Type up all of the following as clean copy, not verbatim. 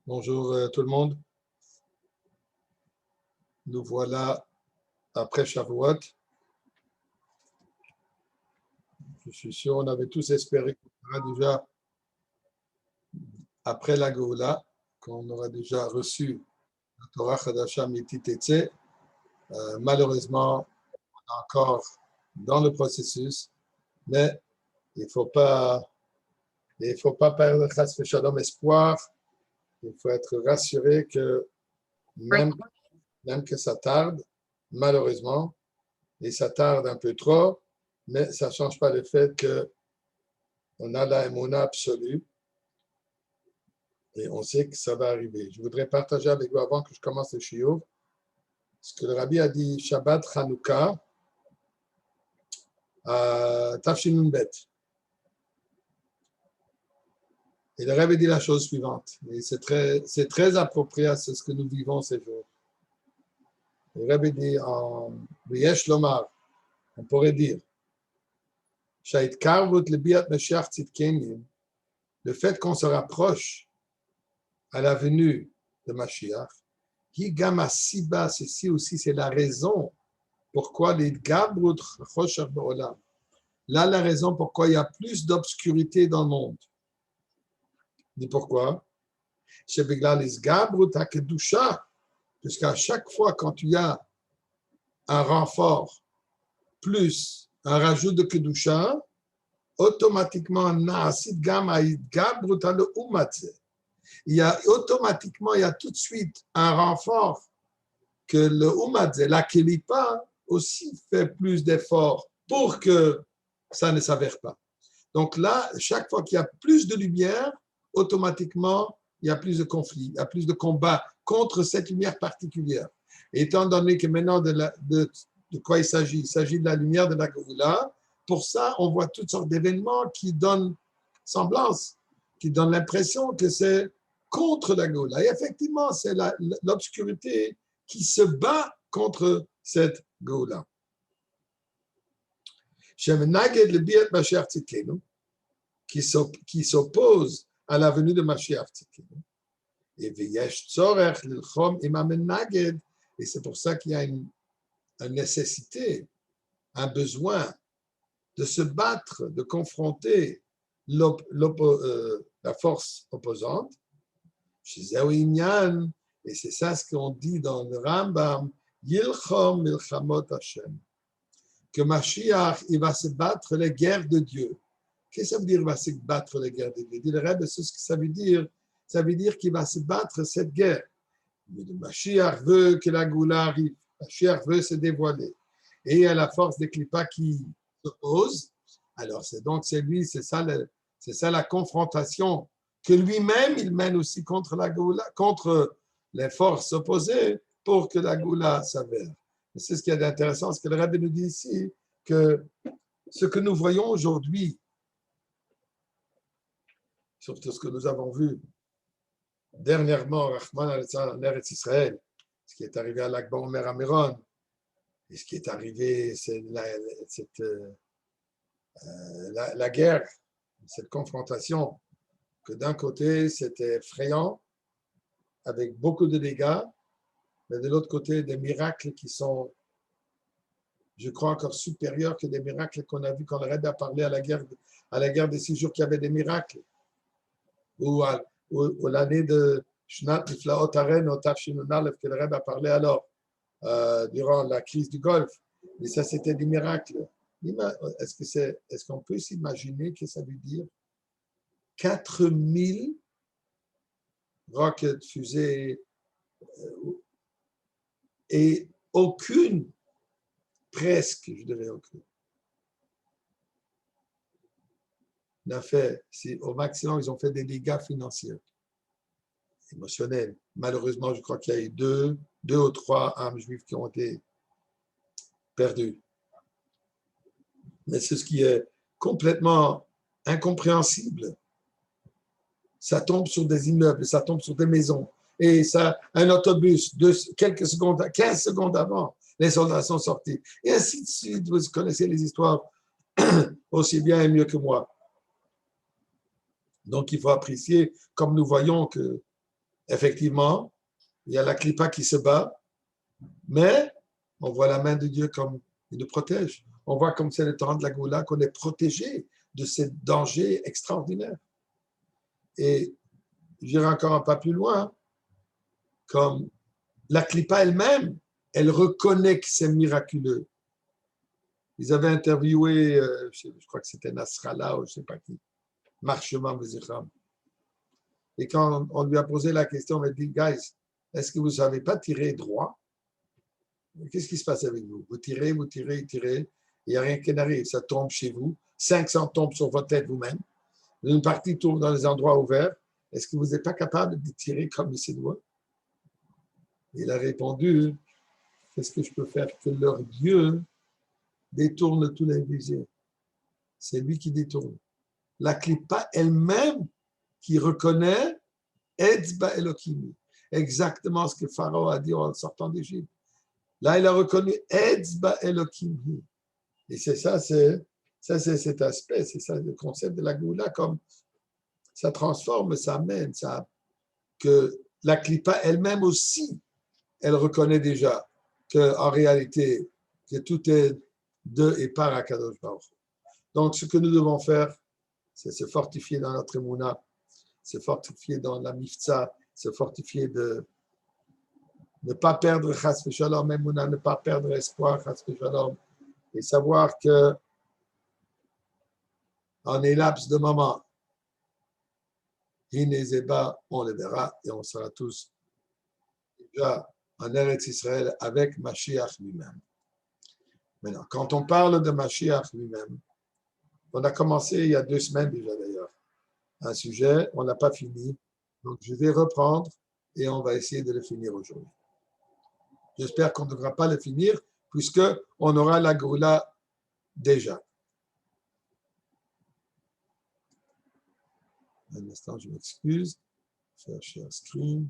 Bonjour tout le monde. Nous voilà après Shavuot. Je suis sûr, on avait tous espéré qu'on aura déjà, après la Géoula, qu'on aura déjà reçu la Torah Chadasha Miti Tetze. Malheureusement, on est encore dans le processus, mais il ne faut pas perdre Chas Shalom espoir. Il faut être rassuré que même que ça tarde, malheureusement, et ça tarde un peu trop, mais ça ne change pas le fait qu'on a la émouna absolue et on sait que ça va arriver. Je voudrais partager avec vous avant que je commence le shiur ce que le rabbi a dit Shabbat Chanukah à Tafshinun Bet. Et le rabbi dit la chose suivante, et c'est très approprié à ce que nous vivons ces jours. Le rabbi dit en Yesh Lomar, on pourrait dire Shait Karvut le Biat Mashiach Tzidkenim, le fait qu'on se rapproche à la venue de Mashiach, Higama Siba, ceci aussi, c'est la raison pourquoi les Gabrut Chosher Ba'olam. Là, la raison pourquoi il y a plus d'obscurité dans le monde. Dis pourquoi? C'est Begla les Gabrut HaKedusha, puisqu'à chaque fois quand il y a un renfort plus un rajout de Kedusha, automatiquement, Naasid Gama Gabrut HaLeumatze. Il y a tout de suite un renfort que le Umadze, la Kelipa, aussi fait plus d'efforts pour que ça ne s'avère pas. Donc là, chaque fois qu'il y a plus de lumière, automatiquement, il y a plus de conflits, il y a plus de combats contre cette lumière particulière. Et étant donné que maintenant, de quoi il s'agit de la lumière de la Géoula. Pour ça, on voit toutes sortes d'événements qui donnent semblance, qui donnent l'impression que c'est contre la Géoula. Et effectivement, c'est l'obscurité qui se bat contre cette Géoula. Qui s'oppose à la venue de Mashiach Tzidkenu. Et c'est pour ça qu'il y a une nécessité, un besoin de se battre, de confronter la force opposante. Et c'est ça ce qu'on dit dans le Rambam, Yilchom Milchamot Hashem, que Mashiach, il va se battre les guerres de Dieu. Qu'est-ce que ça veut dire, il va se battre les guerres de Dieu? Dit le Rebbe, c'est ce que ça veut dire. Ça veut dire qu'il va se battre cette guerre. Mashiach veut que la Géoula arrive. Mashiach veut se dévoiler. Et il y a la force des Klippas qui s'oppose. Alors, c'est ça la confrontation que lui-même, il mène aussi contre la Géoula, contre les forces opposées pour que la Géoula s'avère. Et c'est ce qui est intéressant, ce que le Rebbe nous dit ici, que ce que nous voyons aujourd'hui, surtout ce que nous avons vu dernièrement, Rahman al-Tzal en Eretz Israël, ce qui est arrivé à l'Akbar Omer Amiron, et ce qui est arrivé, c'est la guerre, cette confrontation, que d'un côté, c'était effrayant, avec beaucoup de dégâts, mais de l'autre côté, des miracles qui sont, je crois, encore supérieurs que des miracles qu'on a vus quand le Rebbe a parlé à la guerre des 6 jours, qu'il y avait des miracles. Ou l'année de Shnat Niflaot Haren, au Tafshinun Aleph, que le Rebbe a parlé alors, durant la crise du Golfe. Mais ça, c'était des miracles. Est-ce qu'on peut s'imaginer que ça veut dire 4000 roquettes, fusées, et aucune, presque, je dirais aucune, n'a fait, au maximum, ils ont fait des dégâts financiers, émotionnels. Malheureusement, je crois qu'il y a eu deux ou 3 âmes juives qui ont été perdues. Mais c'est ce qui est complètement incompréhensible. Ça tombe sur des immeubles, ça tombe sur des maisons. Et ça, un autobus, quelques secondes, 15 secondes avant, les soldats sont sortis. Et ainsi de suite, vous connaissez les histoires aussi bien et mieux que moi. Donc, il faut apprécier, comme nous voyons que Effectivement, il y a la clipa qui se bat, mais on voit la main de Dieu comme il nous protège. On voit comme c'est le temps de la Goula qu'on est protégé de ces dangers extraordinaires. Et j'irai encore un pas plus loin, comme la clipa elle-même, elle reconnaît que c'est miraculeux. Ils avaient interviewé, je crois que c'était Nasrallah ou je ne sais pas qui, Marchement Bezicham. Et quand on lui a posé la question, on a dit, guys, est-ce que vous ne savez pas tirer droit? Qu'est-ce qui se passe avec vous? Vous tirez, il n'y a rien qui n'arrive. Ça tombe chez vous. 500 tombent sur votre tête vous-même. Une partie tombe dans les endroits ouverts. Est-ce que vous n'êtes pas capable de tirer comme il se doit? Il a répondu, qu'est-ce que je peux faire que leur Dieu détourne tous les visées? C'est lui qui détourne. La clipa elle-même qui reconnaît Etzba Elohim, exactement ce que Pharaon a dit en sortant d'Égypte. Là, il a reconnu Etzba Elohim. Et c'est ça, c'est cet aspect, c'est ça le concept de la Goula, comme ça transforme, ça amène, ça, que la clipa elle-même aussi, elle reconnaît déjà qu'en réalité, que tout est de et par Akadosh Baruch. Donc, ce que nous devons faire, c'est se fortifier dans notre émouna, se fortifier dans la mifza, se fortifier de ne pas perdre chas v'shalom, émouna, ne pas perdre espoir, chas v'shalom, et savoir que en un laps de moment, Hinezeba, on le verra et on sera tous déjà en Eretz Israël avec Mashiach lui-même. Maintenant, quand on parle de Mashiach lui-même, on a commencé il y a 2 semaines déjà d'ailleurs, un sujet, on n'a pas fini, donc je vais reprendre et on va essayer de le finir aujourd'hui. J'espère qu'on ne devra pas le finir puisqu'on aura la Goula déjà. Un instant, je m'excuse. Faire share screen.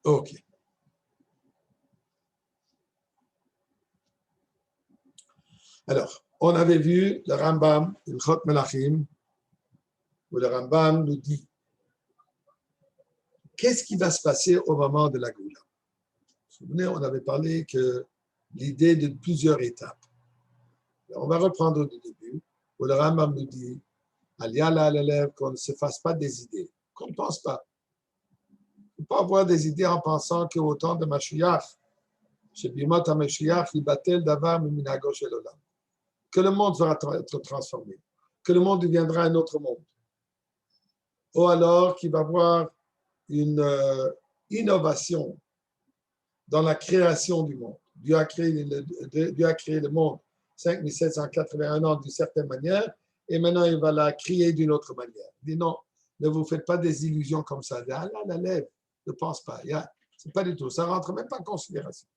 OK. Alors, on avait vu le Rambam, le Chot Melachim, où le Rambam nous dit qu'est-ce qui va se passer au moment de la Goula. Vous vous souvenez, on avait parlé que l'idée de plusieurs étapes. Alors, on va reprendre du début, où le Rambam nous dit qu'on ne se fasse pas des idées, qu'on ne pense pas. On ne peut pas avoir des idées en pensant qu'au temps de Mashiach, chez Bimot HaMashiach, il battait d'avoir Minago Shel Olam. Que le monde va être transformé, que le monde deviendra un autre monde. Ou alors qu'il va y avoir une innovation dans la création du monde. Dieu a créé le monde 5781 ans d'une certaine manière, et maintenant il va la créer d'une autre manière. Il dit non, ne vous faites pas des illusions comme ça. La lève, ne pense pas. C'est pas du tout. Ça ne rentre même pas en considération.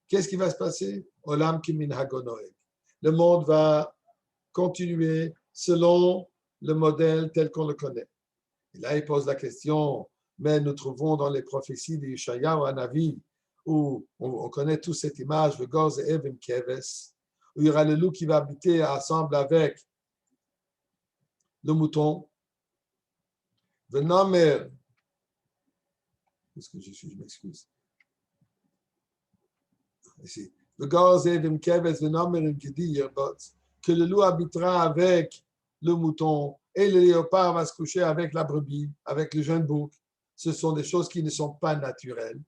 Qu'est-ce qui va se passer? Olam kimin hagonoeg. Le monde va continuer selon le modèle tel qu'on le connaît. Et là, il pose la question, mais nous trouvons dans les prophéties d'Ishaïa ou Hanavi, où on connaît tous cette image, le Goz et Evim Keves, où il y aura le loup qui va habiter ensemble avec le mouton. Le Namer, qu'est-ce que je suis, je m'excuse. Ici. Le Goz et Evim Keves, le Namer que le loup habitera avec le mouton et le léopard va se coucher avec la brebis, avec le jeune bouc. Ce sont des choses qui ne sont pas naturelles.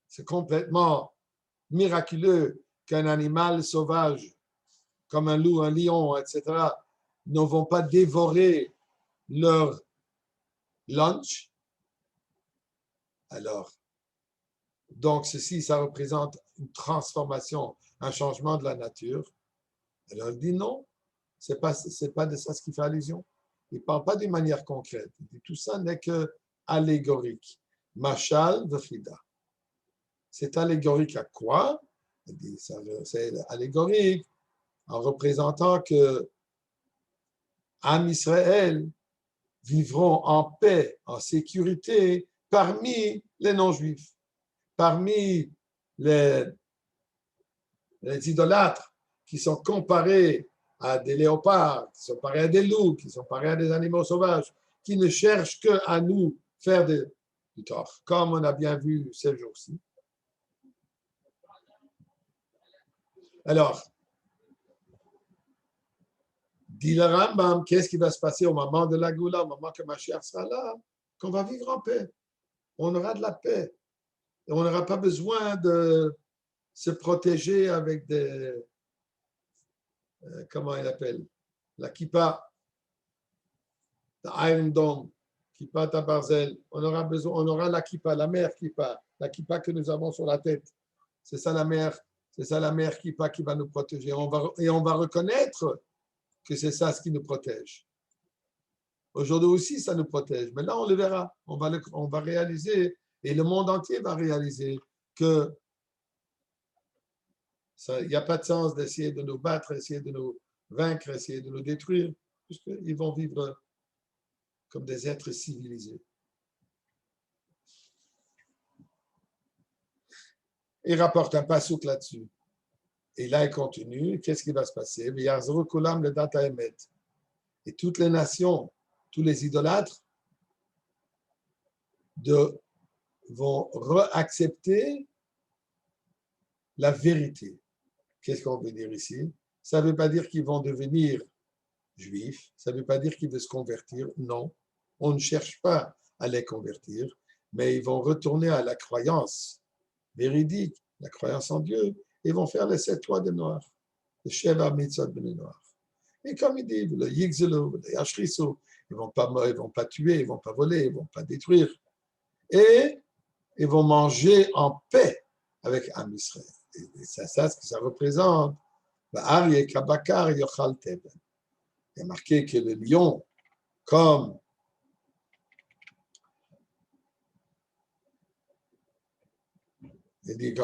C'est complètement miraculeux qu'un animal sauvage, comme un loup, un lion, etc., ne vont pas dévorer leur lunch. Alors, donc ceci, ça représente une transformation, un changement de la nature. Alors, il dit non, c'est pas de ça ce qui fait allusion. Il ne parle pas d'une manière concrète. Il dit tout ça n'est que allégorique. Machal v'chida. C'est allégorique à quoi? Il dit c'est allégorique en représentant que Am Israël vivront en paix, en sécurité parmi les non-juifs, parmi les les idolâtres qui sont comparés à des léopards, qui sont comparés à des loups, qui sont comparés à des animaux sauvages, qui ne cherchent qu'à nous faire du tort, comme on a bien vu ces jours-ci. Alors, dit le Rambam, qu'est-ce qui va se passer au moment de la Goula, au moment que Mashiach sera là? Qu'on va vivre en paix. On aura de la paix. Et on n'aura pas besoin de se protéger avec des, comment il appelle, la kippa, l'Iron Dome, kippa tabarzel. On aura besoin, on aura la kippa, la mère kippa, la kippa que nous avons sur la tête. C'est ça la mère kippa qui va nous protéger. Et on va reconnaître que c'est ça ce qui nous protège. Aujourd'hui aussi, ça nous protège. Mais là, on le verra. On va réaliser, et le monde entier va réaliser que il n'y a pas de sens d'essayer de nous battre, essayer de nous vaincre, essayer de nous détruire, puisqu'ils vont vivre comme des êtres civilisés. Il rapporte un passouk là-dessus. Et là, il continue. Qu'est-ce qui va se passer? Et toutes les nations, tous les idolâtres vont réaccepter la vérité. Qu'est-ce qu'on veut dire ici? Ça ne veut pas dire qu'ils vont devenir juifs, ça ne veut pas dire qu'ils veulent se convertir, non. On ne cherche pas à les convertir, mais ils vont retourner à la croyance véridique, la croyance en Dieu, et vont faire les 7 lois de Noir, le Sheva Mitzvot de Noir. Et comme il dit, le Yigzelo, le Yashriso, ils ne vont pas tuer, ils ne vont pas voler, ils ne vont pas détruire. Et ils vont manger en paix avec Am Israël. Et c'est ça ce que ça représente. Il y a marqué que le lion, comme il dit,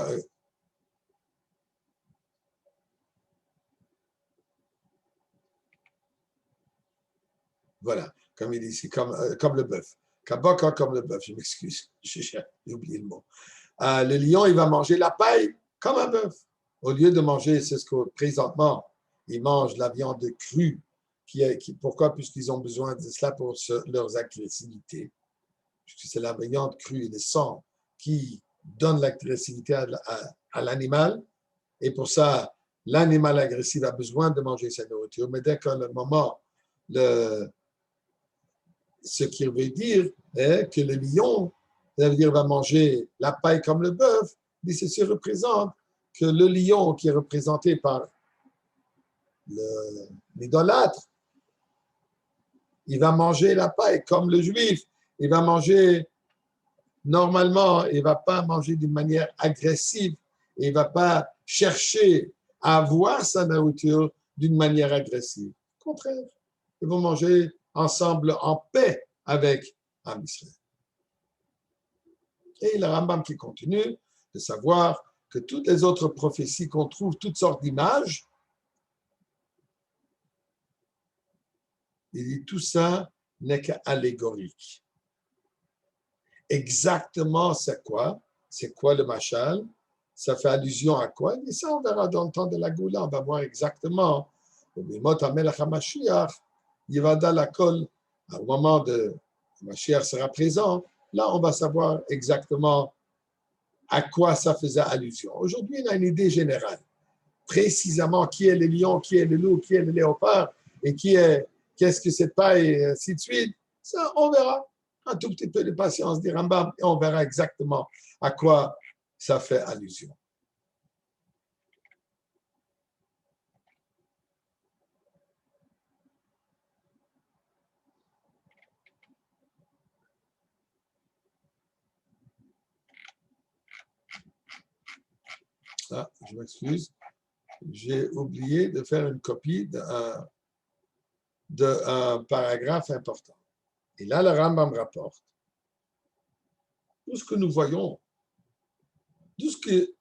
voilà, comme il dit ici, comme le bœuf. Kabaka comme le bœuf, je m'excuse, j'ai oublié le mot. Le lion, il va manger la paille comme un bœuf. Au lieu de manger, c'est ce que présentement, ils mangent la viande crue. Pourquoi? Puisqu'ils ont besoin de cela pour leurs agressivités. Puisque c'est la viande crue et le sang qui donne l'agressivité à l'animal. Et pour ça, l'animal agressif a besoin de manger sa nourriture. Mais dès qu'à le moment, ce qui veut dire est que le lion, ça veut dire va manger la paille comme le bœuf, mais ceci représente que le lion qui est représenté par l'idolâtre, il va manger la paille comme le juif, il va manger normalement, il ne va pas manger d'une manière agressive, il ne va pas chercher à avoir sa nourriture d'une manière agressive. Au contraire, ils vont manger ensemble en paix avec Am Israël. Et le Rambam qui continue de savoir que toutes les autres prophéties qu'on trouve, toutes sortes d'images, il dit tout ça n'est qu'allégorique. Exactement c'est quoi? C'est quoi le machal? Ça fait allusion à quoi? Et ça, on verra dans le temps de la Goula, on va voir exactement. Au moment de Mashiach sera présent, là, on va savoir exactement à quoi ça faisait allusion. Aujourd'hui, on a une idée générale. Précisément qui est le lion, qui est le loup, qui est le léopard et qu'est-ce que c'est pas et ainsi de suite. Ça, on verra. Un tout petit peu de patience, dit Rambam, et on verra exactement à quoi ça fait allusion. Ah, je m'excuse. J'ai oublié de faire une copie d'un paragraphe important. Et là, le Rambam rapporte tout ce que nous voyons, tout ce que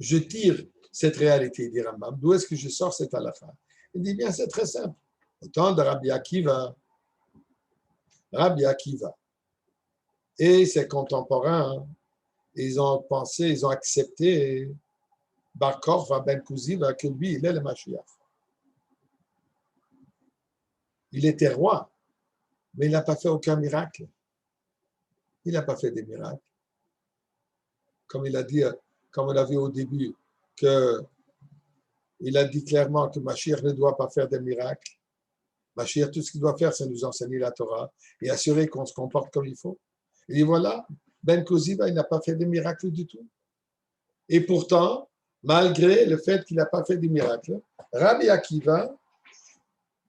je tire cette réalité, dit Rambam. D'où est-ce que je sors cette halakha? Il dit bien, c'est très simple. Au temps de Rabbi Akiva et ses contemporains, ils ont pensé, ils ont accepté Bar Korva ben Kuziva, que lui, il est le Mashiach. Il était roi, mais il n'a pas fait aucun miracle. Il n'a pas fait des miracles. Comme il a dit, comme on l'a vu au début, il a dit clairement que Mashiach ne doit pas faire des miracles. Mashiach, tout ce qu'il doit faire, c'est nous enseigner la Torah et assurer qu'on se comporte comme il faut. Et voilà, Ben Koziva, il n'a pas fait de miracles du tout. Et pourtant, malgré le fait qu'il n'a pas fait de miracles, Rabbi Akiva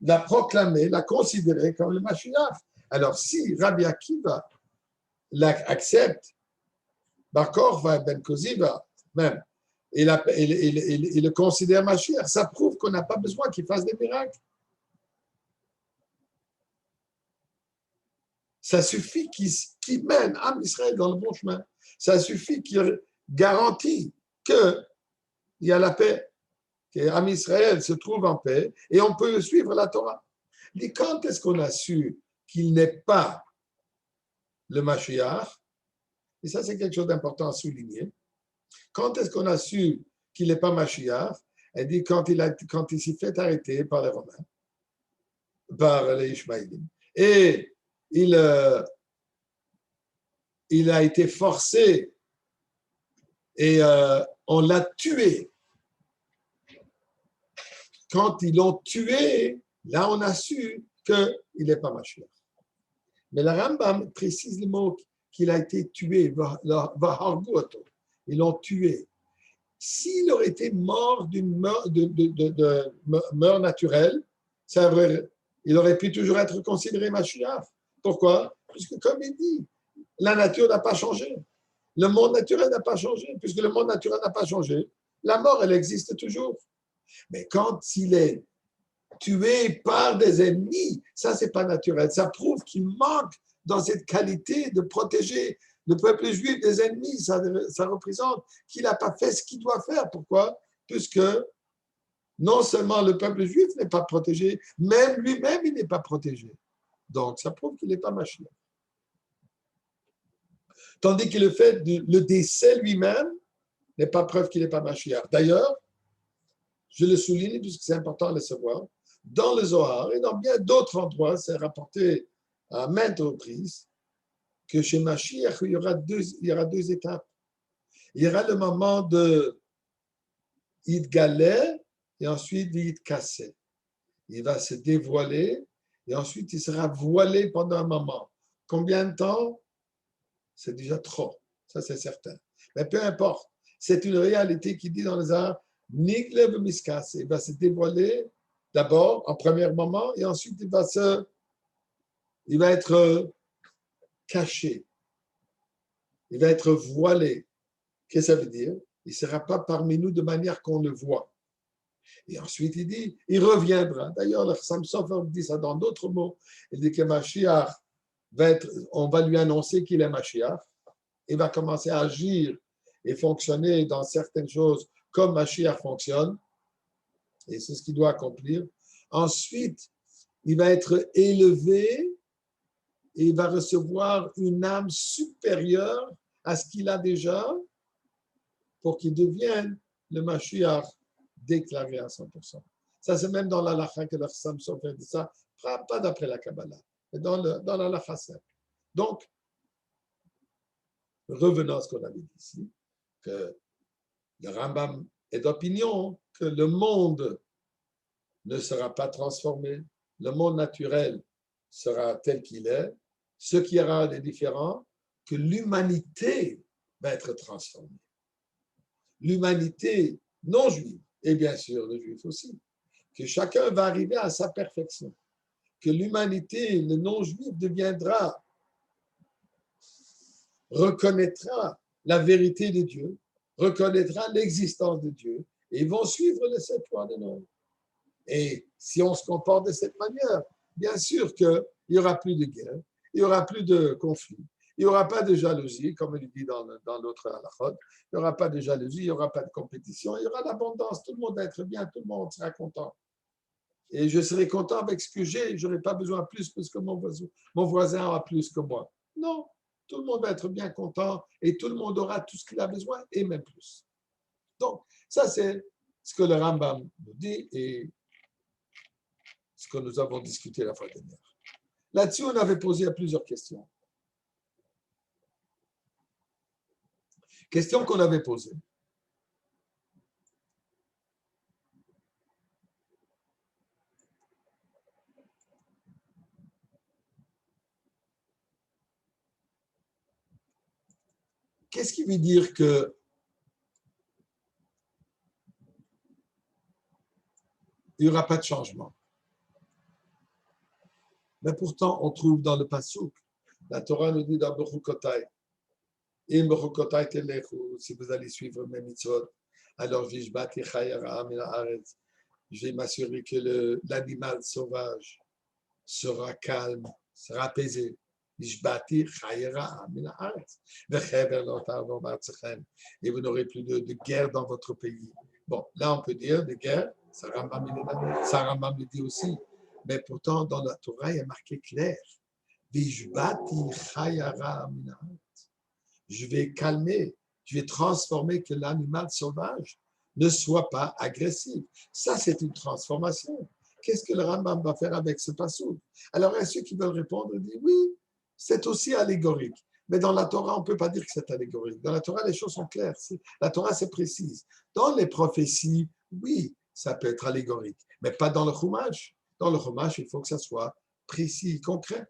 l'a proclamé, l'a considéré comme le Mashiach. Alors, si Rabbi Akiva l'accepte, Bar Korva Ben Koziva, même, et le considère Mashiach, ça prouve qu'on n'a pas besoin qu'il fasse des miracles. Ça suffit qu'il mène Am Israël dans le bon chemin. Ça suffit qu'il garantit qu'il y a la paix, que Am Israël se trouve en paix et on peut suivre la Torah. Et quand est-ce qu'on a su qu'il n'est pas le Mashiach? Et ça, c'est quelque chose d'important à souligner. Quand est-ce qu'on a su qu'il n'est pas Mashiach? Elle dit quand il s'est fait arrêter par les Romains, par les Ishmaélites. Et il a été forcé et on l'a tué. Quand ils l'ont tué, là on a su qu'il n'est pas Mashiach. Mais le Rambam précise le mot qu'il a été tué, ils l'ont tué. S'il aurait été mort d'une mort naturelle, c'est vrai, il aurait pu toujours être considéré Mashiach. Pourquoi? Puisque comme il dit, la nature n'a pas changé. Le monde naturel n'a pas changé. Puisque le monde naturel n'a pas changé, la mort, elle existe toujours. Mais quand il est tué par des ennemis, ça, c'est pas naturel. Ça prouve qu'il manque dans cette qualité de protéger le peuple juif des ennemis. Ça représente qu'il n'a pas fait ce qu'il doit faire. Pourquoi? Puisque non seulement le peuple juif n'est pas protégé, même lui-même, il n'est pas protégé. Donc, ça prouve qu'il n'est pas Mashiach. Tandis que le fait le décès lui-même n'est pas preuve qu'il n'est pas Mashiach. D'ailleurs, je le souligne puisque c'est important de le savoir, dans le Zohar et dans bien d'autres endroits, c'est rapporté à maintes reprises que chez Mashiach, il y aura deux étapes. Il y aura le moment de Yitgaleh et ensuite Yitkasseh. Il va se dévoiler et ensuite il sera voilé pendant un moment. Combien de temps? C'est déjà trop, ça c'est certain. Mais peu importe, c'est une réalité qui dit dans les arts, Niglev Miskas, il va se dévoiler d'abord en premier moment et ensuite il va être caché, il va être voilé. Qu'est-ce que ça veut dire? Il ne sera pas parmi nous de manière qu'on le voit. Et ensuite il dit, il reviendra. D'ailleurs, le Chassam Sofer dit ça dans d'autres mots. Il dit que Mashiach on va lui annoncer qu'il est Mashiach. Il va commencer à agir et fonctionner dans certaines choses comme Mashiach fonctionne. Et c'est ce qu'il doit accomplir. Ensuite, il va être élevé et il va recevoir une âme supérieure à ce qu'il a déjà pour qu'il devienne le Mashiach déclaré à 100%. Ça, c'est même dans l'Alacha que le Chassam Sofer dit ça, pas d'après la Kabbalah, mais dans l'Alacha simple. Donc, revenons à ce qu'on avait dit ici, que le Rambam est d'opinion que le monde ne sera pas transformé, le monde naturel sera tel qu'il est, ce qui aura des différents, que l'humanité va être transformée. L'humanité non juive, et bien sûr le juif aussi, que chacun va arriver à sa perfection, que l'humanité, le non juif reconnaîtra la vérité de Dieu, reconnaîtra l'existence de Dieu, et ils vont suivre les 7 lois de Noé. Et si on se comporte de cette manière, bien sûr qu'il n'y aura plus de guerre, il n'y aura plus de conflit, il n'y aura pas de jalousie, comme il dit dans l'autre halachot, il n'y aura pas de jalousie, il n'y aura pas de compétition, il y aura l'abondance, tout le monde va être bien, tout le monde sera content. Et je serai content avec ce que j'ai, je n'aurai pas besoin plus parce que mon voisin aura plus que moi. Non, tout le monde va être bien content et tout le monde aura tout ce qu'il a besoin et même plus. Donc, ça, c'est ce que le Rambam nous dit et ce que nous avons discuté la fois dernière. Là-dessus, on avait posé plusieurs questions. Question qu'on avait posée. Qu'est-ce qui veut dire que il n'y aura pas de changement? Mais pourtant, on trouve dans le Passouk, la Torah nous dit dans Bechukotai, si vous allez suivre mes mitzvot, alors je vais m'assurer que l'animal sauvage sera calme, sera apaisé. Et vous n'aurez plus de guerre dans votre pays. Bon, là, on peut dire des guerres, ça Rambam le dit aussi. Mais pourtant, dans la Torah, il y a marqué clair. Je vais calmer, je vais transformer que l'animal sauvage ne soit pas agressif. Ça, c'est une transformation. Qu'est-ce que le Rambam va faire avec ce passage? Alors, à ceux qui veulent répondre, disent oui, c'est aussi allégorique. Mais dans la Torah, on ne peut pas dire que c'est allégorique. Dans la Torah, les choses sont claires. La Torah, c'est précise. Dans les prophéties, oui, ça peut être allégorique, mais pas dans le Chumash. Dans le Chumash, il faut que ça soit précis, concret.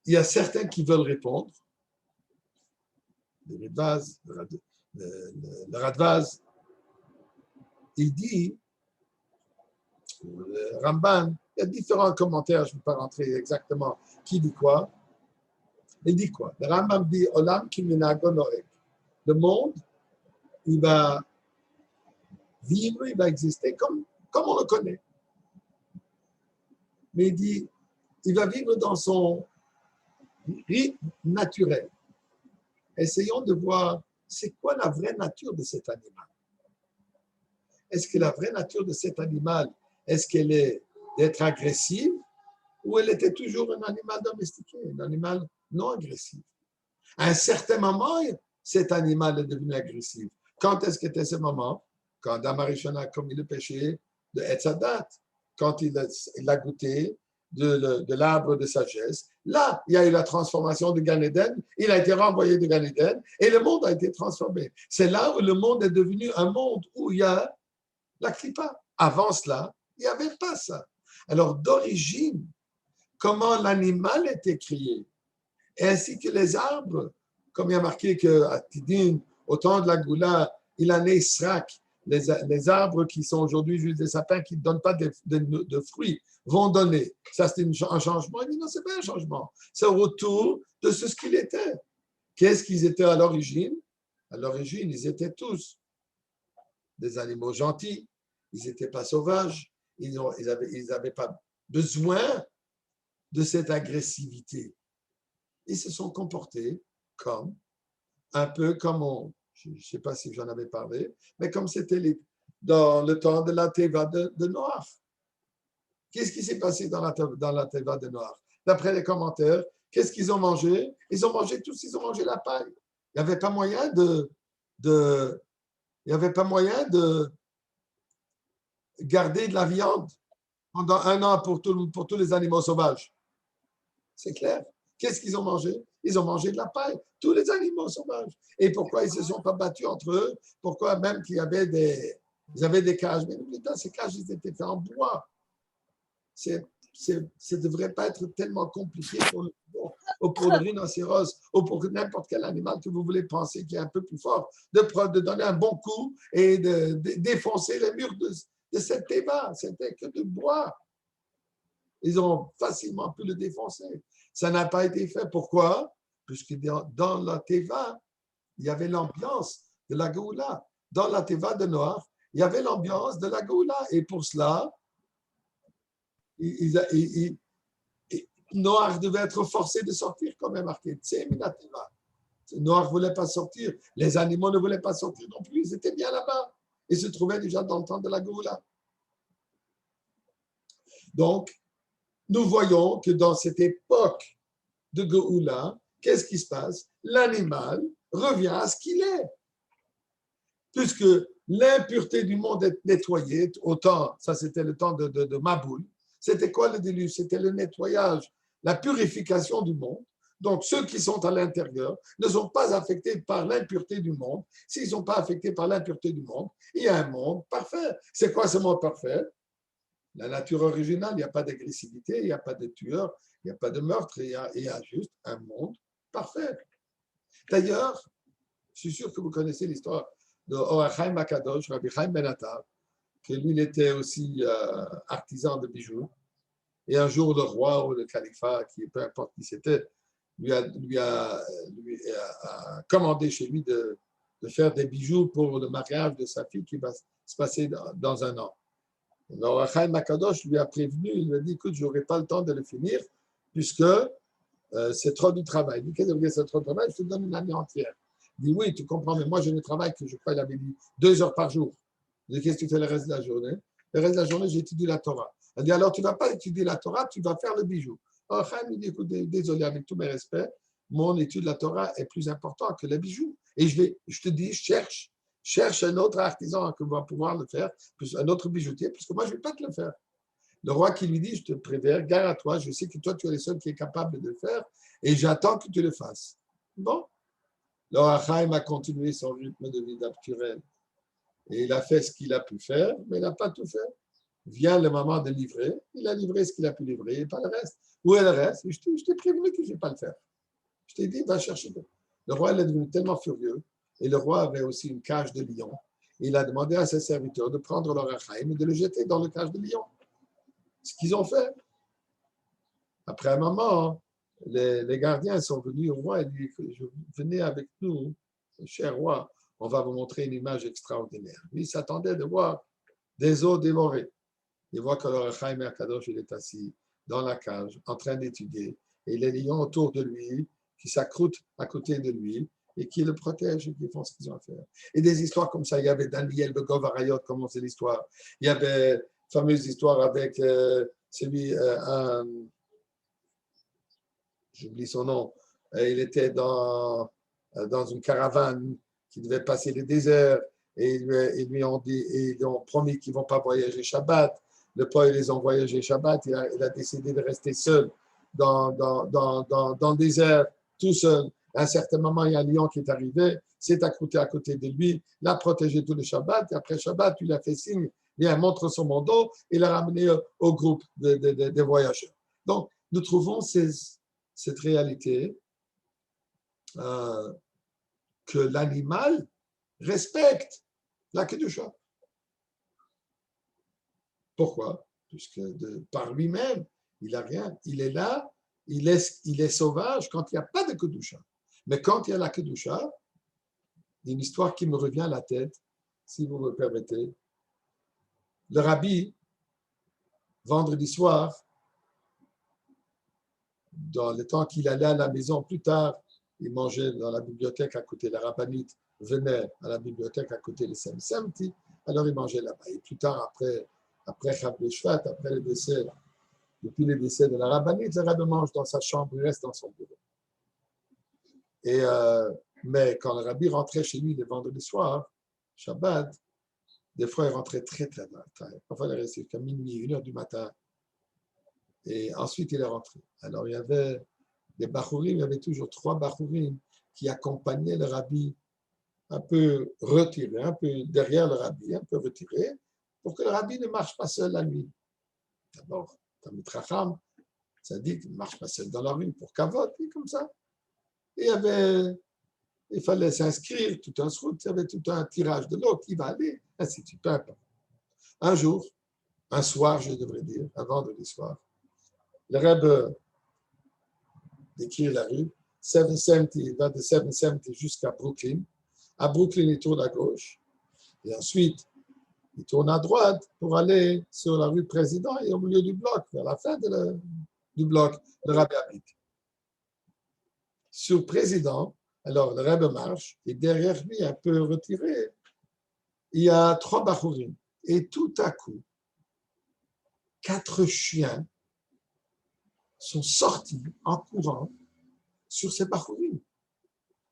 Il y a certains qui veulent répondre. Le Radvaz, il dit, le Ramban, il y a différents commentaires, je ne vais pas rentrer exactement qui dit quoi. Il dit quoi? Le Rambam dit Olam ki minago noeg. Le monde, il va vivre, il va exister comme on le connaît. Mais il dit, il va vivre dans son rythme naturel. Essayons de voir c'est quoi la vraie nature de cet animal. Est-ce que la vraie nature de cet animal, est-ce qu'elle est d'être agressive ou elle était toujours un animal domestiqué, un animal non agressif? À un certain moment, cet animal est devenu agressif. Quand est-ce qu'était ce moment? Quand Adam Arishon a commis le péché de Etzadat, quand il a goûté de l'arbre de sagesse. Là, il y a eu la transformation de Gan Eden, il a été renvoyé de Gan Eden et le monde a été transformé. C'est là où le monde est devenu un monde où il y a la clipa. Avant cela, il n'y avait pas ça. Alors, d'origine, comment l'animal était créé, ainsi que les arbres, comme il y a marqué qu'à Tidin, au temps de la Goula, il en est Srak, les arbres qui sont aujourd'hui juste des sapins qui ne donnent pas de fruits, vont donner. Ça, c'est un changement. Il dit non, ce n'est pas un changement. C'est au retour de ce qu'il était. Qu'est-ce qu'ils étaient à l'origine? À l'origine, ils étaient tous des animaux gentils. Ils n'étaient pas sauvages. Ils n'avaient pas besoin de cette agressivité. Ils se sont comportés comme, un peu comme je ne sais pas si j'en avais parlé, mais comme c'était dans le temps de la Teva de Noach. Qu'est-ce qui s'est passé dans la Teva de Noach? D'après les commentaires, qu'est-ce qu'ils ont mangé? Ils ont mangé ils ont mangé la paille. Il n'y avait pas moyen il n'y avait pas moyen de garder de la viande pendant 1 an pour tous les animaux sauvages. C'est clair. Qu'est-ce qu'ils ont mangé? Ils ont mangé de la paille, tous les animaux sauvages. Et pourquoi ils ne se sont pas battus entre eux? Pourquoi même qu'ils avaient des cages? Mais n'oubliez pas, ces cages, ils étaient faits en bois. Ça ne devrait pas être tellement compliqué pour le rhinocéros ou pour n'importe quel animal que vous voulez penser qui est un peu plus fort, de donner un bon coup et de défoncer les murs de cette teva. C'était que de bois. Ils ont facilement pu le défoncer. Ça n'a pas été fait. Pourquoi? Puisque dans la Teva, il y avait l'ambiance de la Géoula. Dans la Teva de Noach, il y avait l'ambiance de la Géoula. Et pour cela, Noach devait être forcé de sortir, comme est marqué. Noach ne voulait pas sortir. Les animaux ne voulaient pas sortir non plus. Ils étaient bien là-bas. Ils se trouvaient déjà dans le temps de la Géoula. Donc, nous voyons que dans cette époque de Géoula, qu'est-ce qui se passe? L'animal revient à ce qu'il est. Puisque l'impureté du monde est nettoyée, autant, ça c'était le temps de Maboul, c'était quoi le déluge? C'était le nettoyage, la purification du monde. Donc ceux qui sont à l'intérieur ne sont pas affectés par l'impureté du monde. S'ils ne sont pas affectés par l'impureté du monde, il y a un monde parfait. C'est quoi ce monde parfait? La nature originale, il n'y a pas d'agressivité, il n'y a pas de tueur, il n'y a pas de meurtre, il y a juste un monde parfait. D'ailleurs, je suis sûr que vous connaissez l'histoire de Or HaChaim HaKadosh, Rabbi Chaim Ben Attar, que lui, il était aussi artisan de bijoux. Et un jour, le roi ou le califat, qui peu importe qui c'était, lui a commandé chez lui de faire des bijoux pour le mariage de sa fille qui va se passer dans un an. Alors, Chaim HaKadosh lui a prévenu, il lui a dit, écoute, je n'aurai pas le temps de le finir, puisque c'est trop du travail. Il dit, qu'est-ce que c'est trop de travail? Je te donne une année entière. Il dit, oui, tu comprends, mais moi, je ne travaille que, je crois, il avait dit 2 heures par jour. Il dit, qu'est-ce que tu fais le reste de la journée? Le reste de la journée, j'étudie la Torah. Il dit, alors, tu ne vas pas étudier la Torah, tu vas faire le bijou. Alors, Chaim lui dit, écoute, désolé, avec tous mes respects, mon étude de la Torah est plus importante que le bijou. Et je te dis, cherche un autre artisan qui va pouvoir le faire, plus un autre bijoutier, parce que moi, je ne vais pas te le faire. Le roi qui lui dit, je te préviens, gare à toi, je sais que toi, tu es le seul qui est capable de le faire, et j'attends que tu le fasses. Bon. Alors, Chaim a continué son rythme de vie naturel. Et il a fait ce qu'il a pu faire, mais il n'a pas tout fait. Vient le moment de livrer, il a livré ce qu'il a pu livrer, et pas le reste. Où est le reste? Je t'ai prévenu que je ne vais pas le faire. Je t'ai dit, va chercher. Le roi il est devenu tellement furieux, et le roi avait aussi une cage de lion. Il a demandé à ses serviteurs de prendre leur Chaim et de le jeter dans le cage de lion. Ce qu'ils ont fait. Après un moment, les gardiens sont venus au roi et lui ont dit, venez avec nous, cher roi, on va vous montrer une image extraordinaire. Lui, il s'attendait de voir des os dévorés. Il voit que le Chaim HaKadosh, il est assis dans la cage, en train d'étudier, et les lions autour de lui, qui s'accroutent à côté de lui, et qui le protègent et qui font ce qu'ils ont à faire. Et des histoires comme ça, il y avait Daniel Begov Arayot, comment c'est l'histoire. Il y avait fameuse histoire avec celui, j'oublie son nom, il était dans une caravane qui devait passer le désert et ils lui ont dit, et ils ont promis qu'ils ne vont pas voyager Shabbat. Le pauvre, ils les ont voyagé Shabbat, il a décidé de rester seul dans le désert, tout seul. À un certain moment, il y a un lion qui est arrivé, s'est accrouté à côté de lui, l'a protégé tout le Shabbat, et après Shabbat, il a fait signe, viens, montre son manteau, et l'a ramené au groupe de voyageurs. Donc, nous trouvons cette réalité que l'animal respecte la Kedusha. Pourquoi? Puisque par lui-même, il n'a rien. Il est là, il est sauvage quand il n'y a pas de Kedusha. Mais quand il y a la Kedusha, il y a une histoire qui me revient à la tête, si vous me permettez. Le rabbi, vendredi soir, dans le temps qu'il allait à la maison plus tard, il mangeait dans la bibliothèque à côté. La rabbinite venait à la bibliothèque à côté de Samti, alors il mangeait là-bas. Et plus tard, après Chav Shvat, après le décès, depuis le décès de la rabbinite, le rabbi mange dans sa chambre, il reste dans son bureau. Mais quand le rabbi rentrait chez lui le vendredi soir, Shabbat, des fois il rentrait très très tard. Parfois il restait jusqu'à minuit, 1h du matin. Et ensuite il est rentré. Alors il y avait des bachourim, il y avait toujours 3 bachourim qui accompagnaient le rabbi un peu retiré, un peu derrière le rabbi, un peu retiré, pour que le rabbi ne marche pas seul la nuit. D'abord, Tamid Chacham, ça dit qu'il ne marche pas seul dans la rue pour Kavod, et comme ça. Et il fallait s'inscrire, tout un route, il y avait tout un tirage de l'eau qui va aller, ainsi de suite. Un jour, un soir, je devrais dire, un vendredi soir, le Rebbe décrit la rue, 770, il va de 770 jusqu'à Brooklyn. À Brooklyn, il tourne à gauche. Et ensuite, il tourne à droite pour aller sur la rue Président et au milieu du bloc, vers la fin du bloc, le Rabbi habite. Sur Président, alors le Rabbi marche et derrière lui, un peu retiré, il y a 3 bachourim. Et tout à coup, 4 chiens sont sortis en courant sur ces Bachurim,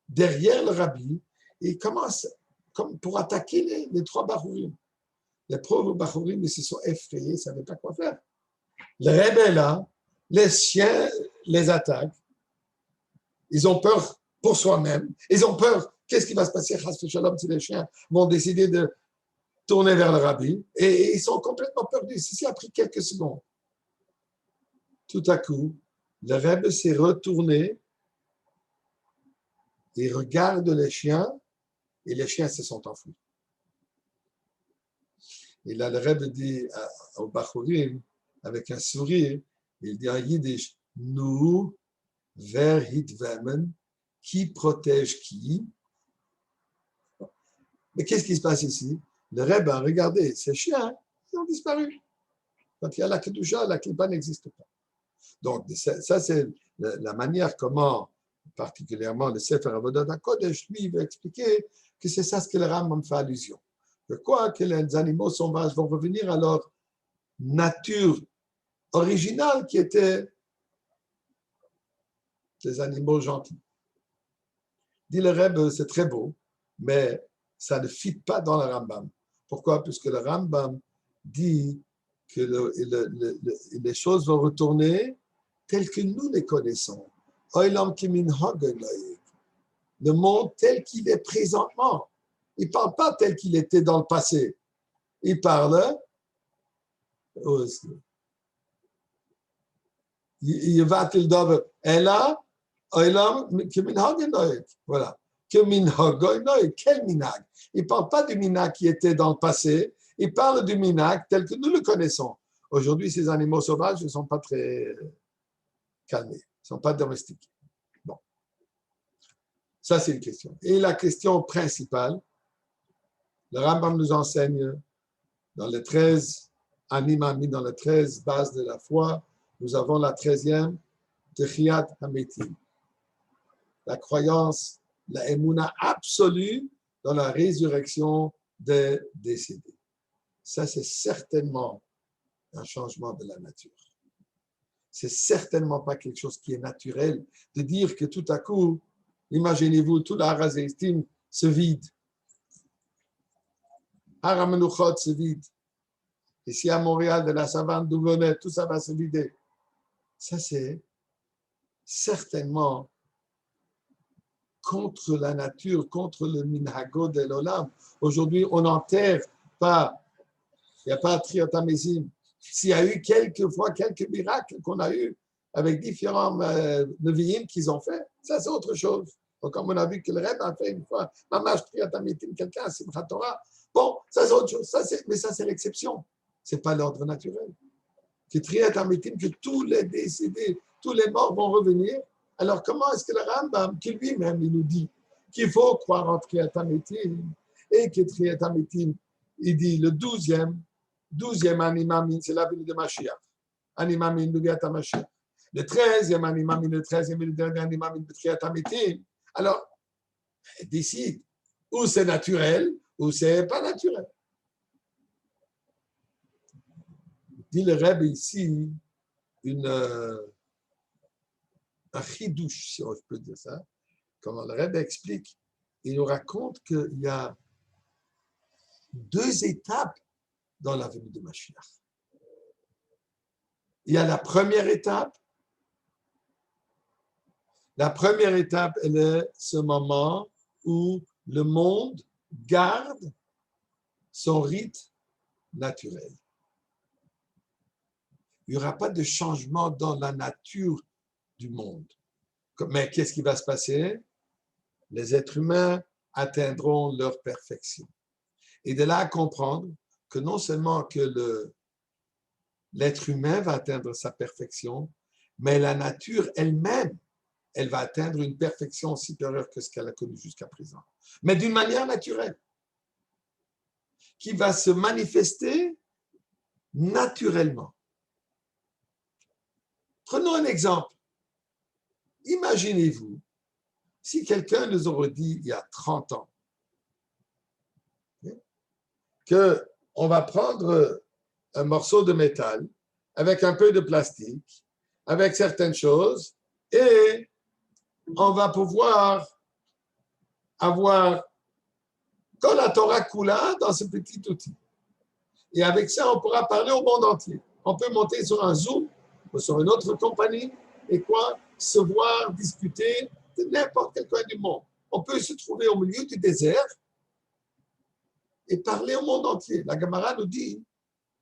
derrière le rabbi, et ils commencent comme pour attaquer les trois Bachurim. Les pauvres Bachurim, ils se sont effrayés, ils ne savaient pas quoi faire. Le Rebbe est là, les chiens les attaquent, ils ont peur pour soi-même, ils ont peur, qu'est-ce qui va se passer si les chiens vont décider de tourner vers le rabbi, et ils sont complètement perdus. Ceci a pris quelques secondes. Tout à coup, le Rebbe s'est retourné et regarde les chiens, et les chiens se sont enfuis. Et là, le Rebbe dit au Bachurim, avec un sourire, il dit en yiddish, nous, wer hitwemen, qui protège qui? Mais qu'est-ce qui se passe ici? Le Rebbe a regardé, ces chiens, ils ont disparu. Quand il y a la Kedusha, la Klippa n'existe pas. Donc, ça c'est la manière comment, particulièrement le Sefer Avodat HaKodesh, lui, il va expliquer que c'est ça ce que le Rambam fait allusion. Que quoi que les animaux sauvages vont revenir à leur nature originale qui était des animaux gentils. Dit le Rebbe, c'est très beau, mais ça ne fit pas dans le Rambam. Pourquoi? Puisque le Rambam dit que les choses vont retourner telles que nous les connaissons. Le monde tel qu'il est présentement. Il ne parle pas tel qu'il était dans le passé. Il parle voilà. Quel minag? Il ne parle pas du minag qui était dans le passé, il parle du minag tel que nous le connaissons. Aujourd'hui, ces animaux sauvages ne sont pas très calmés, ne sont pas domestiqués. Bon. Ça, c'est une question. Et la question principale, le Rambam nous enseigne dans les 13 animami, dans les 13 bases de la foi, nous avons la 13e, Techiyat Hametim. La croyance, la émouna absolue dans la résurrection des décédés. Ça, c'est certainement un changement de la nature. C'est certainement pas quelque chose qui est naturel de dire que tout à coup, imaginez-vous, tout l'Harazestim se vide. Haramenuchot se vide. Ici à Montréal, de la savane d'où venait, tout ça va se vider. Ça, c'est certainement contre la nature, contre le minhago de l'olam. Aujourd'hui, on n'enterre pas, il n'y a pas de triotamésim. S'il y a eu quelquefois quelques miracles qu'on a eu avec différents neviim qu'ils ont fait, ça c'est autre chose. Donc, comme on a vu que le Rebbe a fait une fois, Mamash triotamétim, quelqu'un, Simchat Torah. Bon, ça c'est autre chose, mais ça c'est l'exception. Ce n'est pas l'ordre naturel. Que triotamétim, que tous les décédés, tous les morts vont revenir. Alors, comment est-ce que le Rambam, qui lui-même, il nous dit qu'il faut croire en Triyatamétim et que Triyatamétim, il dit le 12e animamin, c'est la venue de Mashiach. Animamin, Nubiat Mashiach. Le 13e animamin, le 13e et le dernier animamin de Triyatamétim. Alors, décide où c'est naturel, ou c'est pas naturel. Dit le Rebbe ici, un chidouche, si on peut dire ça, comment le Rebbe explique, il nous raconte qu'il y a 2 étapes dans la venue de Mashiach. Il y a la première étape. La première étape, elle est ce moment où le monde garde son rite naturel. Il n'y aura pas de changement dans la nature du monde. Mais qu'est-ce qui va se passer? Les êtres humains atteindront leur perfection. Et de là à comprendre que non seulement que l'être humain va atteindre sa perfection, mais la nature elle-même, elle va atteindre une perfection supérieure que ce qu'elle a connue jusqu'à présent. Mais d'une manière naturelle, qui va se manifester naturellement. Prenons un exemple. Imaginez-vous, si quelqu'un nous aurait dit il y a 30 ans qu'on va prendre un morceau de métal avec un peu de plastique avec certaines choses et on va pouvoir avoir comme la Torah Kula dans ce petit outil. Et avec ça, on pourra parler au monde entier. On peut monter sur un Zoom ou sur une autre compagnie et quoi, se voir, discuter de n'importe quel coin du monde. On peut se trouver au milieu du désert et parler au monde entier. La Gemara nous dit,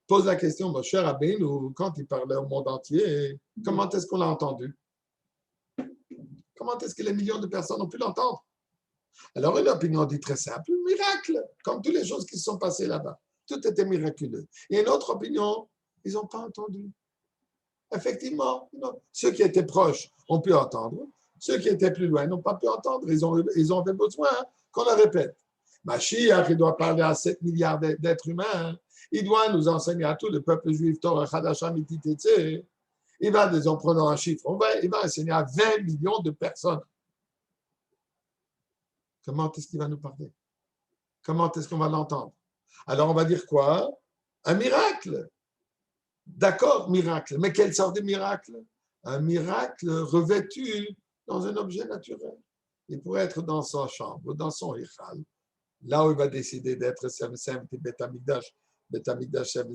pose la question, mon cher Rabbeinu, quand il parlait au monde entier, comment est-ce qu'on l'a entendu? Comment est-ce que les millions de personnes ont pu l'entendre? Alors, une opinion dit très simple, miracle, comme toutes les choses qui se sont passées là-bas. Tout était miraculeux. Et une autre opinion, ils n'ont pas entendu. Effectivement, non. Ceux qui étaient proches ont pu entendre. Ceux qui étaient plus loin n'ont pas pu entendre. Ils ont besoin qu'on le répète. Mashiach, il doit parler à 7 milliards d'êtres humains. Il doit nous enseigner à tout le peuple juif, Torah, Chadasha, Mititetse. Il va, disons, prenons un chiffre, il va enseigner à 20 millions de personnes. Comment est-ce qu'il va nous parler? Comment est-ce qu'on va l'entendre? Alors, on va dire quoi? Un miracle. D'accord, miracle. Mais quelle sorte de miracle? Un miracle revêtu dans un objet naturel. Il pourrait être dans sa chambre, dans son hichal, là où il va décider d'être Sem Betamigdash,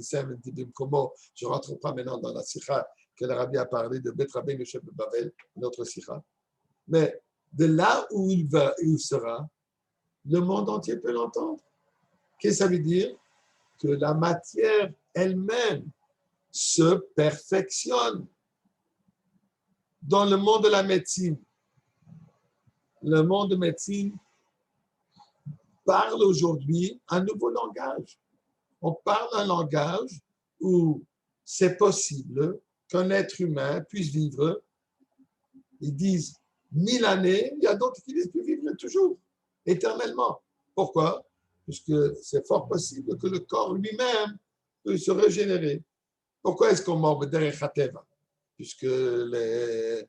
Sem Bimkomo. Je ne rentre pas maintenant dans la sikha que le rabbi a parlé de Bet Rabbeinu Yosef Bavel, notre sikha. Mais de là où il sera, le monde entier peut l'entendre. Qu'est-ce que ça veut dire? Que la matière elle-même se perfectionne. Dans le monde de la médecine, le monde de médecine parle aujourd'hui un nouveau langage. On parle un langage où c'est possible qu'un être humain puisse vivre, ils disent 1000 années, il y a d'autres qui disent qu'il vivre toujours, éternellement. Pourquoi? Parce que c'est fort possible que le corps lui-même peut se régénérer. Pourquoi est-ce qu'on meurt derrière Khateva? Puisque le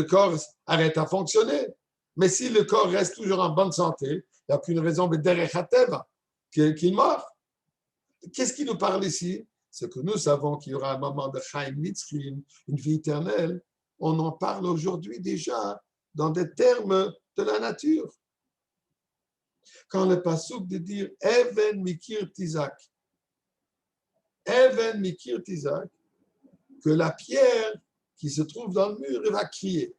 corps arrête à fonctionner. Mais si le corps reste toujours en bonne santé, il n'y a aucune raison derrière Khateva qu'il meurt. Qu'est-ce qui nous parle ici? C'est que nous savons qu'il y aura un moment de Chaim Mitzrim, une vie éternelle. On en parle aujourd'hui déjà dans des termes de la nature. Quand le passouk de dire Even Mikir Tizak, Even Mikir Tizak, que la pierre qui se trouve dans le mur, elle va crier.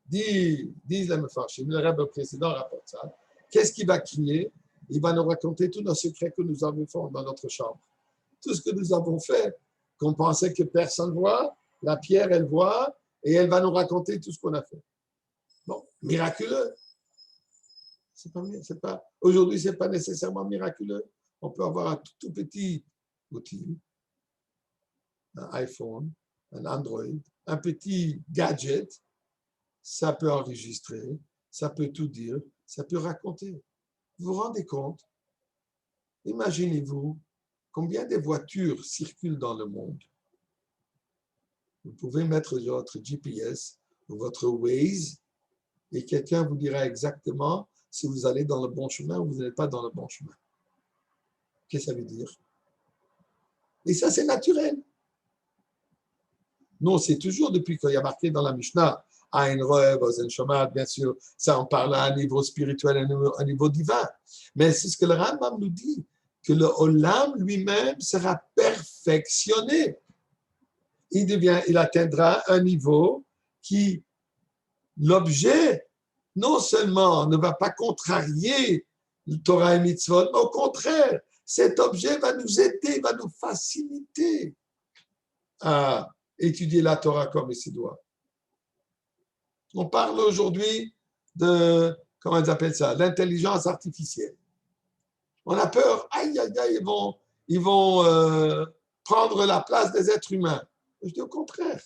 Disent les Mefarshim, le rabbin précédent rapporte ça. Qu'est-ce qu'il va crier? Il va nous raconter tous nos secrets que nous avons fait dans notre chambre. Tout ce que nous avons fait, qu'on pensait que personne voit, la pierre, elle voit, et elle va nous raconter tout ce qu'on a fait. Bon, miraculeux. Aujourd'hui, ce n'est pas nécessairement miraculeux. On peut avoir un tout petit outil, un iPhone, un Android, un petit gadget, ça peut enregistrer, ça peut tout dire, ça peut raconter. Vous vous rendez compte? Imaginez-vous combien de voitures circulent dans le monde. Vous pouvez mettre votre GPS ou votre Waze et quelqu'un vous dira exactement si vous allez dans le bon chemin ou vous n'êtes pas dans le bon chemin. Qu'est-ce que ça veut dire? Et ça, c'est naturel. Non, c'est toujours depuis qu'il y a marqué dans la Mishnah, Ain Roev, Ozen Shomad, bien sûr, ça en parle à un niveau spirituel, à un niveau divin. Mais c'est ce que le Rambam nous dit, que le Olam lui-même sera perfectionné. Il atteindra un niveau qui, l'objet, non seulement ne va pas contrarier le Torah et Mitzvot, mais au contraire, cet objet va nous aider, va nous faciliter à étudier la Torah comme il se doit. On parle aujourd'hui de, comment ils appellent ça, l'intelligence artificielle. On a peur, aïe, aïe, aïe, ils vont prendre la place des êtres humains. Je dis au contraire,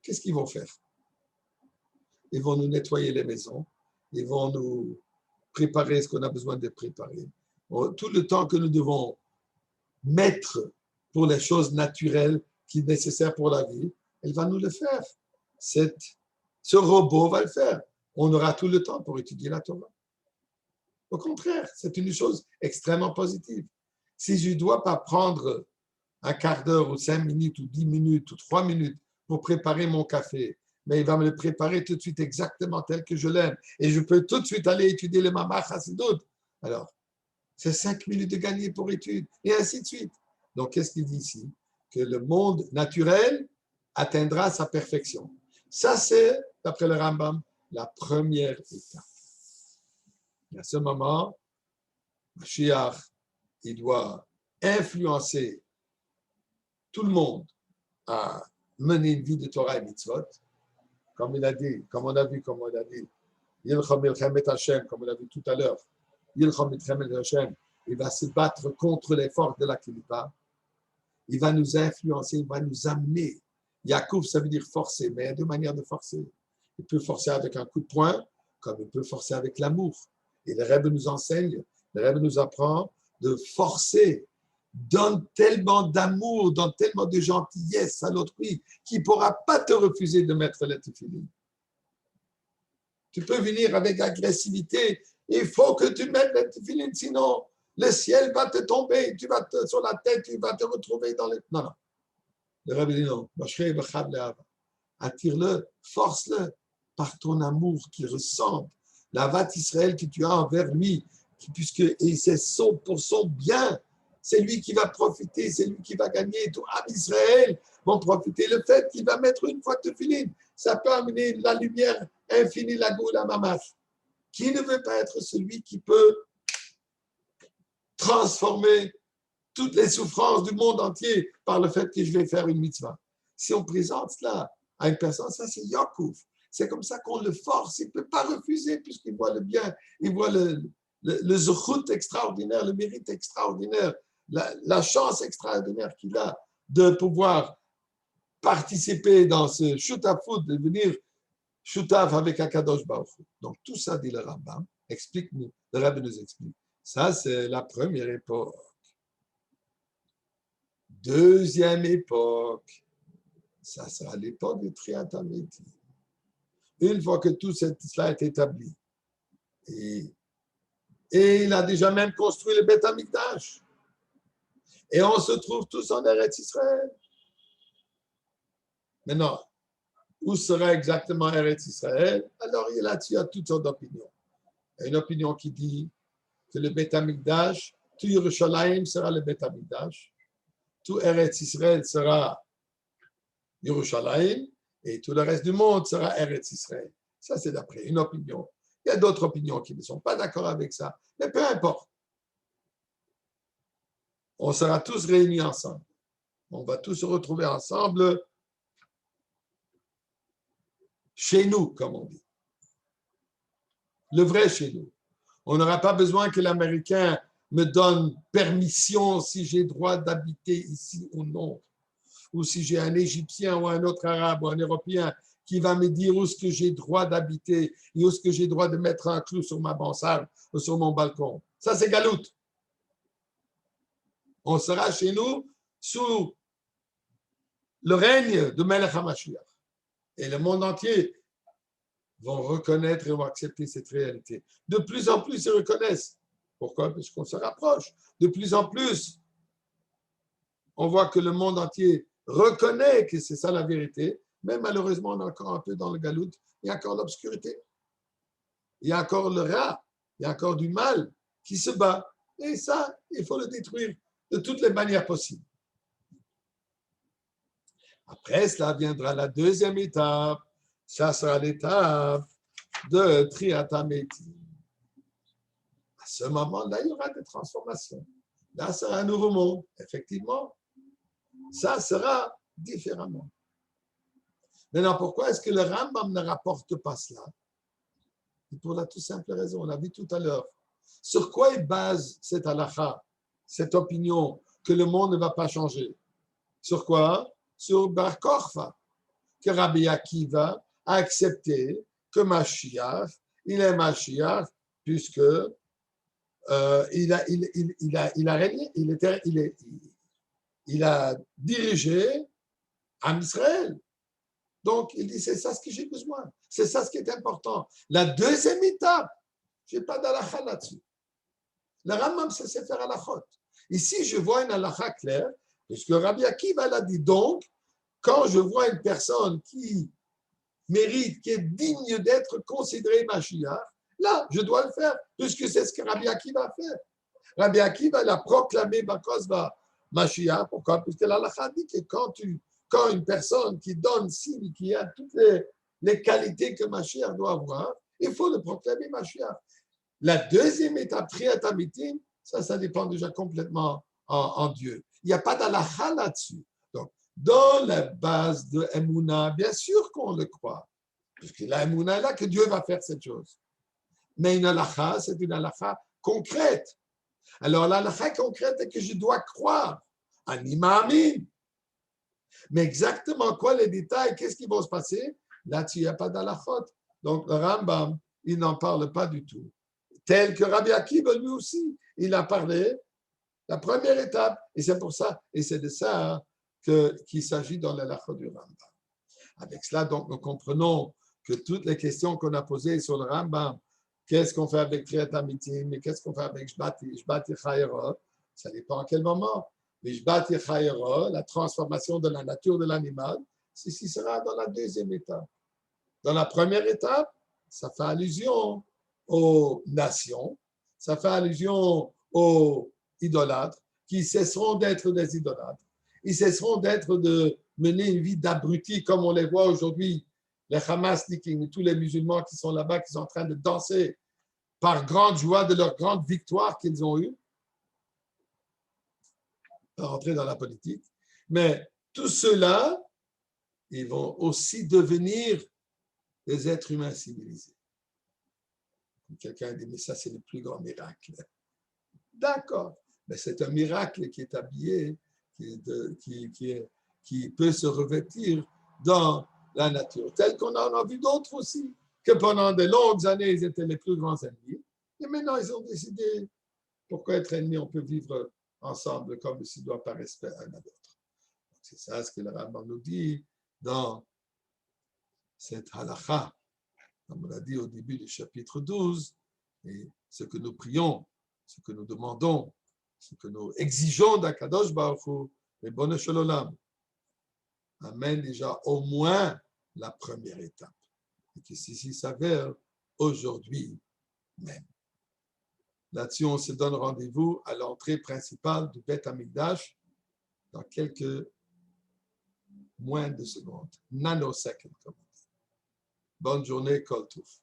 qu'est-ce qu'ils vont faire? Ils vont nous nettoyer les maisons, ils vont nous préparer ce qu'on a besoin de préparer. Tout le temps que nous devons mettre pour les choses naturelles qui sont nécessaires pour la vie, elle va nous le faire. Ce robot va le faire. On aura tout le temps pour étudier la Torah. Au contraire, c'est une chose extrêmement positive. Si je ne dois pas prendre un quart d'heure ou 5 minutes ou 10 minutes ou 3 minutes pour préparer mon café, mais il va me le préparer tout de suite exactement tel que je l'aime. Et je peux tout de suite aller étudier le Mamach Hassidut. Alors, c'est 5 minutes de gagner pour étude, et ainsi de suite. Donc, qu'est-ce qu'il dit ici? Que le monde naturel atteindra sa perfection. Ça, c'est, d'après le Rambam, la première étape. Et à ce moment, Mashiach, il doit influencer tout le monde à mener une vie de Torah et mitzvot, comme il a dit, comme on a vu, comme on a dit, Yilchom Milchemet Hashem, comme on a vu tout à l'heure, Yilchom Milchemet Hashem, il va se battre contre les forces de la Kilipa, il va nous influencer, il va nous amener. Yaakov, ça veut dire forcer, mais il y a deux manières de forcer. Il peut forcer avec un coup de poing, comme il peut forcer avec l'amour. Et le Rebbe nous enseigne, le Rebbe nous apprend de forcer. Donne tellement d'amour, donne tellement de gentillesse à l'autrui qu'il ne pourra pas te refuser de mettre le tefillin. Tu peux venir avec agressivité, il faut que tu mettes le tefillin, sinon le ciel va te tomber, tu vas sur la tête, tu vas te retrouver dans les... Non, non. Le Rabbi dit non. Attire-le, force-le par ton amour qui ressemble. La Vat Israël que tu as envers lui, puisque et c'est pour son bien. C'est lui qui va profiter, c'est lui qui va gagner. Tout Israël vont profiter. Le fait qu'il va mettre une fois tefillin, ça peut amener la lumière infinie, la Goula Mamash. Qui ne veut pas être celui qui peut transformer toutes les souffrances du monde entier par le fait que je vais faire une mitzvah. Si on présente cela à une personne, ça c'est Yaakov. C'est comme ça qu'on le force. Il ne peut pas refuser puisqu'il voit le bien, il voit le zechut extraordinaire, le mérite extraordinaire, la chance extraordinaire qu'il a de pouvoir participer dans ce shutafut, de devenir shutaf avec Akadosh Baruch Hu. Donc tout ça, dit le Rambam, explique-nous, le Rabbi nous explique. Ça, c'est la première époque. Deuxième époque, ça sera l'époque du Triat Hamiti. Une fois que tout cela est établi, et il a déjà même construit le Beth Amikdash, et on se trouve tous en Eretz Israël. Maintenant, où sera exactement Eretz Israël? Alors là-dessus, il y a toutes sortes d'opinions. Il y a une opinion qui dit que le Beth Amikdash, tout Yerushalayim sera le Beth Amikdash, tout Eretz Israël sera Yerushalayim, et tout le reste du monde sera Eretz Israël. Ça, c'est d'après une opinion. Il y a d'autres opinions qui ne sont pas d'accord avec ça, mais peu importe. On sera tous réunis ensemble. On va tous se retrouver ensemble chez nous, comme on dit. Le vrai chez nous. On n'aura pas besoin que l'Américain me donne permission si j'ai droit d'habiter ici ou non. Ou si j'ai un Égyptien ou un autre Arabe ou un Européen qui va me dire où est-ce que j'ai droit d'habiter et où est-ce que j'ai droit de mettre un clou sur ma mansarde ou sur mon balcon. Ça, c'est Galout. On sera chez nous sous le règne de Melech HaMashiach. Et le monde entier vont reconnaître et vont accepter cette réalité. De plus en plus, ils reconnaissent. Pourquoi? Parce qu'on se rapproche. De plus en plus, on voit que le monde entier reconnaît que c'est ça la vérité, mais malheureusement, on est encore un peu dans le galout. Il y a encore l'obscurité. Il y a encore le rat. Il y a encore du mal qui se bat. Et ça, il faut le détruire de toutes les manières possibles. Après cela viendra la deuxième étape. Ça sera l'étape de Triat Hamiti. À ce moment-là, il y aura des transformations. Là, sera un nouveau monde. Effectivement, ça sera différemment. Maintenant, pourquoi est-ce que le Rambam ne rapporte pas cela? Et pour la toute simple raison, on l'a vu tout à l'heure. Sur quoi il base cette halakha, cette opinion que le monde ne va pas changer? Sur quoi? Sur Bar Korfa, que Rabbi Akiva a accepté que Mashiach, il est Mashiach, puisque il a régné, il a dirigé en Israël. Donc, il dit, c'est ça ce que j'ai besoin. C'est ça ce qui est important. La deuxième étape, je n'ai pas d'halakha là-dessus. Le Rambam, c'est faire halachot. Ici, je vois une halakha claire, puisque Rabbi Akiva l'a dit donc, quand je vois une personne qui mérite, qui est digne d'être considérée Mashiach, là, je dois le faire, puisque c'est ce que Rabbi Akiva a fait. Rabbi Akiva l'a proclamé Bakosba Mashiach. Pourquoi? Puisque l'Alakha dit que quand une personne qui donne signe, qui a toutes les qualités que Mashiach doit avoir, il faut le proclamer Mashiach. La deuxième étape, Triat Amitim, ça dépend déjà complètement en Dieu. Il n'y a pas d'Alakha là-dessus. Donc, dans la base de Emouna, bien sûr qu'on le croit. Parce que la Emouna est là que Dieu va faire cette chose. Mais une Alakha, c'est une Alakha concrète. Alors, l'Alakha concrète est que je dois croire. Anima Amin. Mais exactement quoi les détails, qu'est-ce qui va se passer? Là-dessus, il n'y a pas d'Alakhot. Donc, le Rambam, il n'en parle pas du tout. Tel que Rabbi Akiva, lui aussi, il a parlé la première étape. Et c'est pour ça, et c'est de ça qu'il s'agit dans l'Alakhot du Rambam. Avec cela, donc, nous comprenons que toutes les questions qu'on a posées sur le Rambam, qu'est-ce qu'on fait avec Triat Amitim, mais qu'est-ce qu'on fait avec Shbat Chayera, ça dépend à quel moment. Mais Shbat Chayera, la transformation de la nature de l'animal, ceci sera dans la deuxième étape. Dans la première étape, ça fait allusion aux nations, ça fait allusion aux idolâtres qui cesseront d'être des idolâtres. Ils cesseront de mener une vie d'abrutis comme on les voit aujourd'hui, les Hamasnikim, tous les musulmans qui sont là-bas, qui sont en train de danser par grande joie de leur grande victoire qu'ils ont eue, pas rentrer dans la politique, mais tous ceux-là, ils vont aussi devenir des êtres humains civilisés. Quelqu'un dit, mais ça, c'est le plus grand miracle. D'accord, mais c'est un miracle qui est habillé, qui peut se revêtir dans la nature, tel qu'on en a vu d'autres aussi, que pendant de longues années, ils étaient les plus grands ennemis. Et maintenant, ils ont décidé, pourquoi être ennemis, on peut vivre ensemble comme s'il ne doit pas respect un à l'autre. C'est ça ce que le Rambam nous dit dans cette halakha, comme on l'a dit au début du chapitre 12, et ce que nous prions, ce que nous demandons, ce que nous exigeons d'Akadosh Baruch Hu, et Bonne Shalom, amène déjà au moins la première étape, et que ceci s'avère aujourd'hui même. Là-dessus, on se donne rendez-vous à l'entrée principale du Beth Amikdash dans quelques moins de secondes, nanosecondes. Bonne journée, Kol Touf.